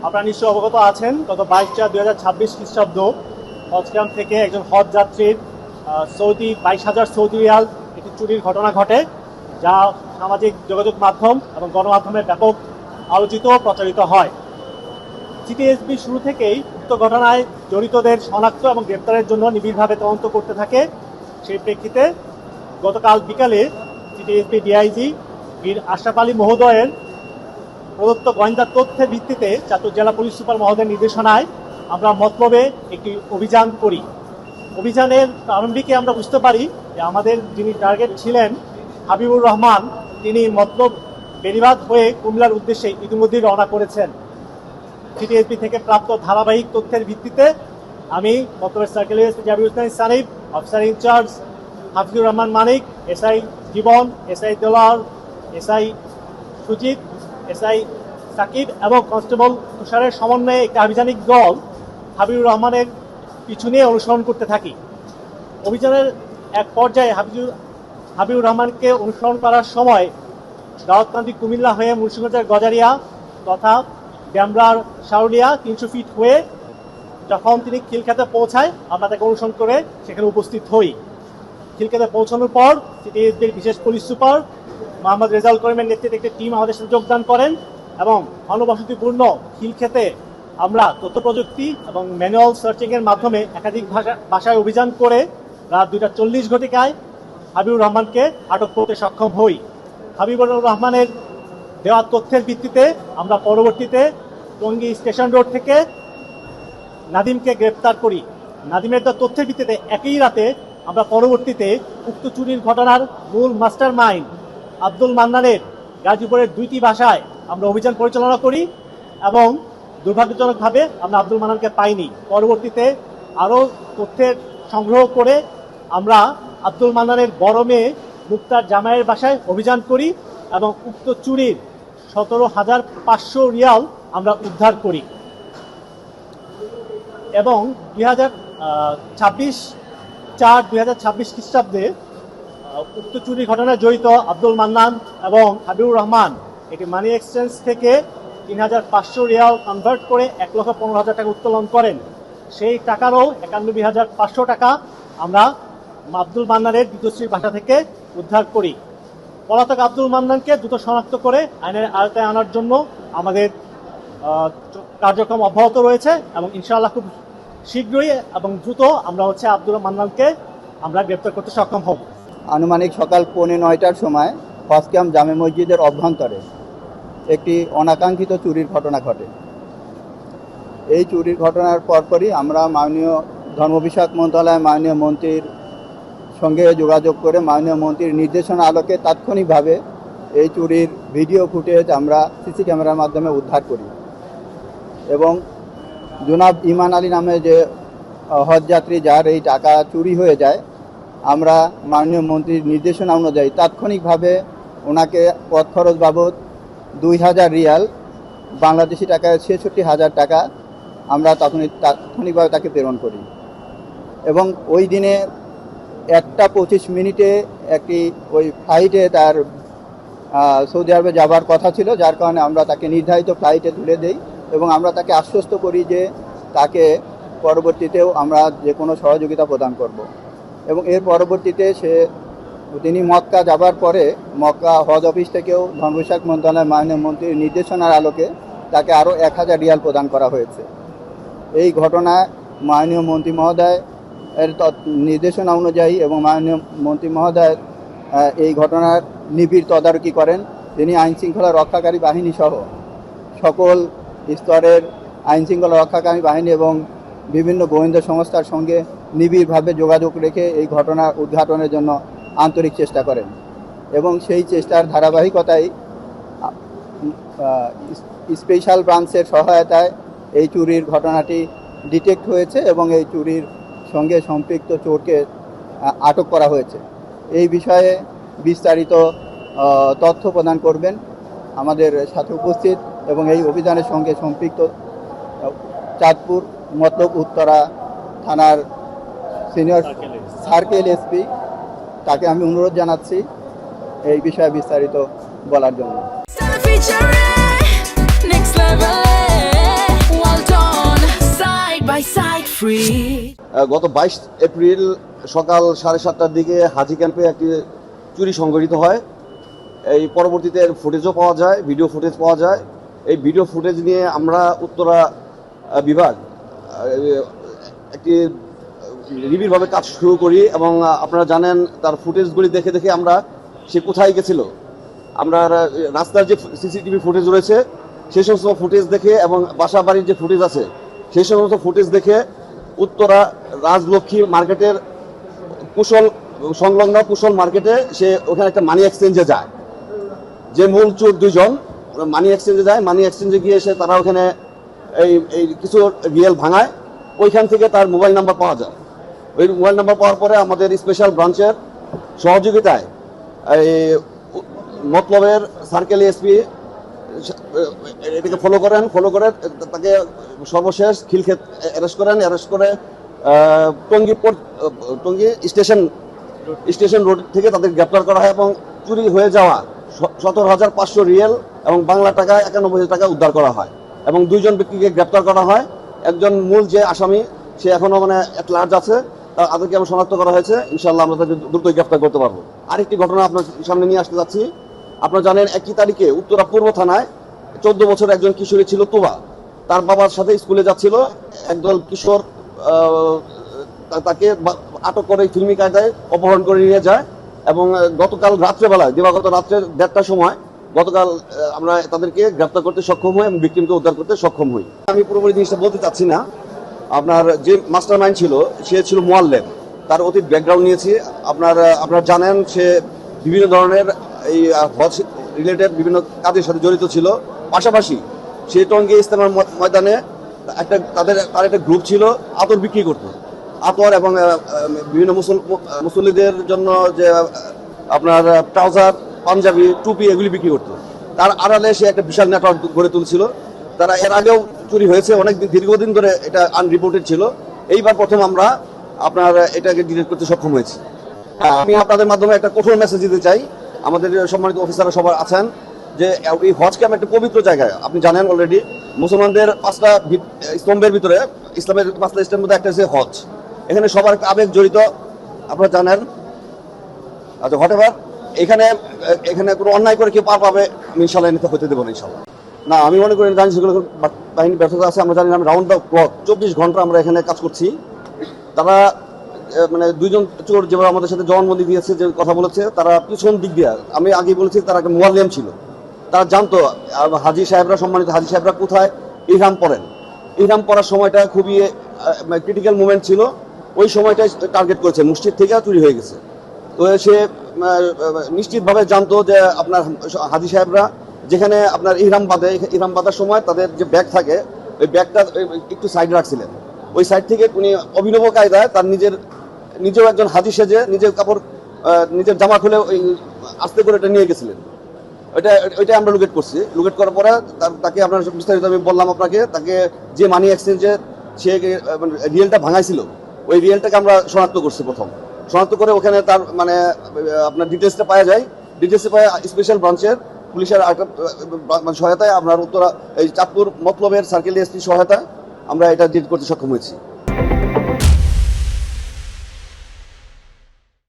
আপনারা নিশ্চয়ই অবগত আছেন, গত 22/4/2026 খ্রিস্টাব্দ হজ ক্যাম্প থেকে একজন হজ যাত্রীর 22,000 সৌদি রিয়াল একটি চুরির ঘটনা ঘটে, যা সামাজিক যোগাযোগ মাধ্যম এবং গণমাধ্যমে ব্যাপক আলোচিত প্রচারিত হয়। সিটিএসবি শুরু থেকেই উক্ত ঘটনায় জড়িতদের শনাক্ত এবং গ্রেপ্তারের জন্য নিবিড়ভাবে তদন্ত করতে থাকে। সেই প্রেক্ষিতে গতকাল বিকালে সিটিএসবি ডিআইজি বীর আশরাফ আলী মহোদয়ের প্রদত্ত গোয়েন্দা তথ্যের ভিত্তিতে চাঁদপুর জেলা পুলিশ সুপার মহোদয়ের নির্দেশনায় আমরা মতলবে একটি অভিযান করি। অভিযানের প্রারম্ভিকে আমরা বুঝতে পারি যে আমাদের যিনি টার্গেট ছিলেন হাবিবুর রহমান, তিনি মতলব বেড়িবাঁধ হয়ে কুমিল্লার উদ্দেশ্যে ইতিমধ্যেই রওনা করেছেন। সিটিএসবি থেকে প্রাপ্ত ধারাবাহিক তথ্যের ভিত্তিতে আমি মতলবের সার্কেল এসপি জাবির Hossain Sanif, officer in charge Hafizur Rahman Manik, SI জীবন, এসআই দেলার, এসআই সুজিত, এসআই সাকিব এবং কনস্টেবল তুষারের সমন্বয়ে একটি আভিযানিক দল হাবিবুর রহমানের পিছু নিয়ে অনুসরণ করতে থাকি। অভিযানের এক পর্যায়ে হাবিবুর রহমানকে অনুসরণ করার সময় দাউদকান্দি কুমিল্লা হয়ে মুন্সিগঞ্জের গজারিয়া তথা ড্যামরার শাউলিয়া 300 ফিট হয়ে যখন তিনি খিলক্ষেতে পৌঁছায়, আমরা তাকে অনুসরণ করে সেখানে উপস্থিত হই। খিলক্ষেতে পৌঁছানোর পর সিটিএসবির বিশেষ পুলিশ সুপার মোহাম্মদ রেজাউল করিমের নেতৃত্বে একটি টিম আমাদের সাথে যোগদান করেন এবং ঘনবসতিপূর্ণ খিলক্ষেতে আমরা তথ্য প্রযুক্তি এবং ম্যানুয়াল সার্চিংয়ের মাধ্যমে একাধিক বাসায় অভিযান করে রাত 2:40 ঘটিকায় হাবিবুর রহমানকে আটক করতে সক্ষম হই। হাবিবুর রহমানের দেওয়া তথ্যের ভিত্তিতে আমরা পরবর্তীতে টঙ্গী স্টেশন রোড থেকে নাদিমকে গ্রেপ্তার করি। নাদিমের দেওয়া তথ্যের ভিত্তিতে একই রাতে আমরা পরবর্তীতে উক্ত চুরির ঘটনার মূল মাস্টার মাইন্ড আব্দুল মান্নানের গাজীপুরের 2টি বাসায় আমরা অভিযান পরিচালনা করি এবং দুর্ভাগ্যজনকভাবে আমরা আব্দুল মান্নানকে পাইনি। পরবর্তীতে আরও তথ্যের সংগ্রহ করে আমরা আব্দুল মান্নানের বড় মেয়ে মুক্তার জামাইয়ের বাসায় অভিযান করি এবং উক্ত চুরির 17,500 রিয়াল আমরা উদ্ধার করি এবং 2026 খ্রিস্টাব্দে উক্ত চুরির ঘটনায় জড়িত আব্দুল মান্নান এবং হাবিবুর রহমান একটি মানি এক্সচেঞ্জ থেকে 3,500 রিয়াল কনভার্ট করে 1,15,000 টাকা উত্তোলন করেন। সেই টাকারও 91,500 টাকা আমরা আব্দুল মান্নানের দ্বিতীয় বাসা থেকে উদ্ধার করি। পলাতক আব্দুল মান্নানকে দ্রুত শনাক্ত করে আইনের আওতায় আনার জন্য আমাদের কার্যক্রম অব্যাহত রয়েছে এবং ইনশাআল্লাহ খুব শীঘ্রই এবং দ্রুত আমরা আব্দুল মান্নানকে আমরা গ্রেপ্তার করতে সক্ষম হব। আনুমানিক সকাল 9:45টার সময় হজ ক্যাম্প জামে মসজিদের অভ্যন্তরে একটি অনাকাঙ্ক্ষিত চুরির ঘটনা ঘটে। এই চুরির ঘটনার পরপরই আমরা মাননীয় ধর্ম বিষয়ক মন্ত্রণালয় মাননীয় মন্ত্রীর সঙ্গে যোগাযোগ করে মাননীয় মন্ত্রীর নির্দেশনা আলোকে তাৎক্ষণিকভাবে এই চুরির ভিডিও ফুটেজ আমরা সিসি ক্যামেরার মাধ্যমে উদ্ধার করি এবং জনাব ইমান আলী নামে যে হজযাত্রী যার এই টাকা চুরি হয়ে যায়, আমরা মাননীয় মন্ত্রীর নির্দেশনা অনুযায়ী তাৎক্ষণিকভাবে ওনাকে পথ খরচ বাবদ 2,000 রিয়াল, বাংলাদেশি টাকায় 66,000 টাকা আমরা তাৎক্ষণিকভাবে তাকে প্রেরণ করি এবং ওই দিনে 1:25 একটি ওই ফ্লাইটে তার সৌদি আরবে যাবার কথা ছিল, যার কারণে আমরা তাকে নির্ধারিত ফ্লাইটে তুলে দেই এবং আমরা তাকে আশ্বস্ত করি যে তাকে পরবর্তীতেও আমরা যে কোনো সহযোগিতা প্রদান করব এবং এর পরবর্তীতে তিনি মক্কা যাবার পরে মক্কা হজ অফিস থেকেও ধর্ম বিষয়ক মন্ত্রণালয়ের মাননীয় মন্ত্রীর নির্দেশনার আলোকে তাকে আরও 1,000 রিয়াল প্রদান করা হয়েছে। এই ঘটনায় মাননীয় মন্ত্রী মহোদয় এর নির্দেশনা অনুযায়ী এবং মাননীয় মন্ত্রী মহোদয় এই ঘটনার নিবিড় তদারকি করেন। তিনি আইনশৃঙ্খলা রক্ষাকারী বাহিনী সহ সকল স্তরের আইনশৃঙ্খলা রক্ষাকারী বাহিনী এবং বিভিন্ন গোয়েন্দা সংস্থার সঙ্গে নিবিড়ভাবে যোগাযোগ রেখে এই ঘটনা উদ্ঘাটনের জন্য আন্তরিক চেষ্টা করেন এবং সেই চেষ্টার ধারাবাহিকতায় স্পেশাল ব্রাঞ্চের সহায়তায় এই চুরির ঘটনাটি ডিটেক্ট হয়েছে এবং এই চুরির সঙ্গে সম্পৃক্ত চোরকে আটক করা হয়েছে। এই বিষয়ে বিস্তারিত তথ্য প্রদান করবেন আমাদের সাথে উপস্থিত এবং এই অভিযানের সঙ্গে সম্পৃক্ত চাঁদপুর মতলব উত্তরা থানার সিনিয়র সার্কেল এসপি, তাকে আমি অনুরোধ জানাচ্ছি এই বিষয়ে বিস্তারিত বলার জন্য। গত 22 এপ্রিল সকাল 7:30টার দিকে হাজি ক্যাম্পে একটি চুরি সংঘটিত হয়। এই পরবর্তীতে ফুটেজও পাওয়া যায়, ভিডিও ফুটেজ পাওয়া যায়। এই ভিডিও ফুটেজ নিয়ে আমরা উত্তরা বিভাগ একটি নিবিড়ভাবে কাজ শুরু করি এবং আপনারা জানেন তার ফুটেজগুলি দেখে দেখে আমরা সে কোথায় গেছিল, আমরা রাস্তার যে সিসিটিভি ফুটেজ রয়েছে সেই সমস্ত ফুটেজ দেখে এবং বাসা বাড়ির যে ফুটেজ আছে সেই সমস্ত ফুটেজ দেখে উত্তরা রাজলক্ষ্মী মার্কেটের সংলগ্ন কুশল মার্কেটে সে ওখানে একটা মানি এক্সচেঞ্জে যায়। যে মূল চোর দুইজন মানি এক্সচেঞ্জে যায়, মানি এক্সচেঞ্জে গিয়ে এসে তারা ওখানে এই কিছু রিয়েল ভাঙায়। ওইখান থেকে তার মোবাইল নাম্বার পাওয়া যায়। ওই মোবাইল নাম্বার পাওয়ার পরে আমাদের স্পেশাল ব্রাঞ্চের সহযোগিতায় এই মতলবের সার্কেল এসপি এটাকে ফলো করে তাকে সর্বশেষ খিলক্ষেত অ্যারেস্ট করে টঙ্গী স্টেশন রোড থেকে তাদের গ্রেপ্তার করা হয় এবং চুরি হয়ে যাওয়া 17,500 রিয়েল এবং বাংলা টাকা 91,000 টাকা উদ্ধার করা হয় এবং দুইজন ব্যক্তিকে গ্রেপ্তার করা হয়। একজন মূল যে আসামি সে এখনো এট লার্জ আছে, তাদেরকে আমরা শনাক্ত করা হয়েছে। ইনশাআল্লাহ আমরা তাদের দ্রুতই গ্রেপ্তার করতে পারবো। আরেকটি ঘটনা আপনার সামনে নিয়ে আসতে যাচ্ছি। আপনারা জানেন 1 তারিখে উত্তরা পূর্ব থানায় 14 বছর একজন কিশোরী ছিল তুবা, তার বাবার সাথে স্কুলে যাচ্ছিল। একদল কিশোর তাকে আটক করে ফিল্মি কায়দায় অপহরণ করে নিয়ে যায় এবং গতকাল রাত্রেবেলায় দিবাগত রাত্রে 1:30টার সময় গতকাল আমরা তাদেরকে গ্রেপ্তার করতে সক্ষম হই এবং ভিকটিমকে উদ্ধার করতে সক্ষম হই। আমি পুরোপুরি জিনিসটা বলতে চাচ্ছি না। আপনার যে মাস্টার মাইন্ড ছিল সে ছিল মোয়াল্লেম, তার অতীত ব্যাকগ্রাউন্ড নিয়েছি। আপনারা জানেন সে বিভিন্ন ধরনের এই হজ রিলেটেড বিভিন্ন কাজের সাথে জড়িত ছিল। পাশাপাশি সে টঙ্গী ইস্তেমার ময়দানে তার একটা গ্রুপ ছিল, আতর বিক্রি করতো। আতর এবং বিভিন্ন মুসল্লিদের জন্য যে আপনার ট্রাউজার, পাঞ্জাবি, টুপি এগুলি বিক্রি করতো। তার আড়ালে সে একটা বিশাল নেটওয়ার্ক গড়ে তুলছিল। তারা এর আগেও চুরি হয়েছে, অনেক দীর্ঘদিন ধরে এটা আনরিপোর্টেড ছিল। এইবার প্রথম আমরা এটাকে ডিটেক্ট করতে সক্ষম হয়েছি। আমি আপনাদের মাধ্যমে একটা কঠোর মেসেজ দিতে চাই। আমাদের সম্মানিত অফিসাররা সবাই আছেন যে এই হজ ক্যাম্প একটা পবিত্র জায়গায়। আপনি জানেন অলরেডি মুসলমানদের 5টা স্তম্ভের ভিতরে, ইসলামের 5টা স্তম্ভের মধ্যে একটা হচ্ছে হজ। এখানে সবার আবেগ জড়িত, আপনারা জানেন। আচ্ছা, হোয়াটএভার, এখানে কোনো অন্যায় করে কেউ পার পাবে আমি ইনশাল্লাহ নিতে হতে দেবো না ইনশাল্লাহ। না, আমি মনে করি জানি সেগুলো বাহিনী ব্যর্থতা আছে। আমরা জানি আমি রাউন্ড দ্য ক্লক 24 ঘন্টা আমরা এখানে কাজ করছি। তারা দুইজন চোর যেভাবে আমাদের সাথে জবানবন্দি দিয়েছে, যে কথা বলেছে, তারা পিছন দিক দিয়ে, আমি আগেই বলেছি, তারা একটা মোয়াল্লেম ছিল। তারা জানতো সম্মানিত হাজি সাহেবরা কোথায় ইহরাম পরেন। ইহরাম পরার সময়টা খুবই ক্রিটিক্যাল মোমেন্ট ছিল। ওই সময়টাই টার্গেট করেছে, মসজিদ থেকে চুরি হয়ে গেছে। তো সে নিশ্চিতভাবে জানতো যে আপনার হাজি সাহেবরা যেখানে আপনার ইহরাম বাঁধার সময় তাদের যে ব্যাগ থাকে ওই ব্যাগটা একটু সাইডে রাখছিলেন। ওই সাইড থেকে উনি অভিনব কায়দায় তার নিজেও একজন হাজি সেজে নিজের জামা খুলে ওই আস্তে করে এটা নিয়ে গেছিলেন। ওইটা আমরা লুকেট করছি। লুকেট করার পরে তাকে আপনার বিস্তারিত আমি বললাম আপনাকে, তাকে যে মানি এক্সচেঞ্জে সে রিয়েলটা ভাঙাইছিল ওই রিয়েলটাকে আমরা শনাক্ত করছি। প্রথম শনাক্ত করে ওখানে তার আপনার ডিটেলসটা পাওয়া যায়। ডিটেলসে পাওয়া স্পেশাল ব্রাঞ্চের পুলিশের সহায়তায় আপনার উত্তরা এই চাঁদপুর মতলবের সার্কেল এসপি সহায়তায় আমরা এটা ডিটেক্ট করতে সক্ষম হয়েছি।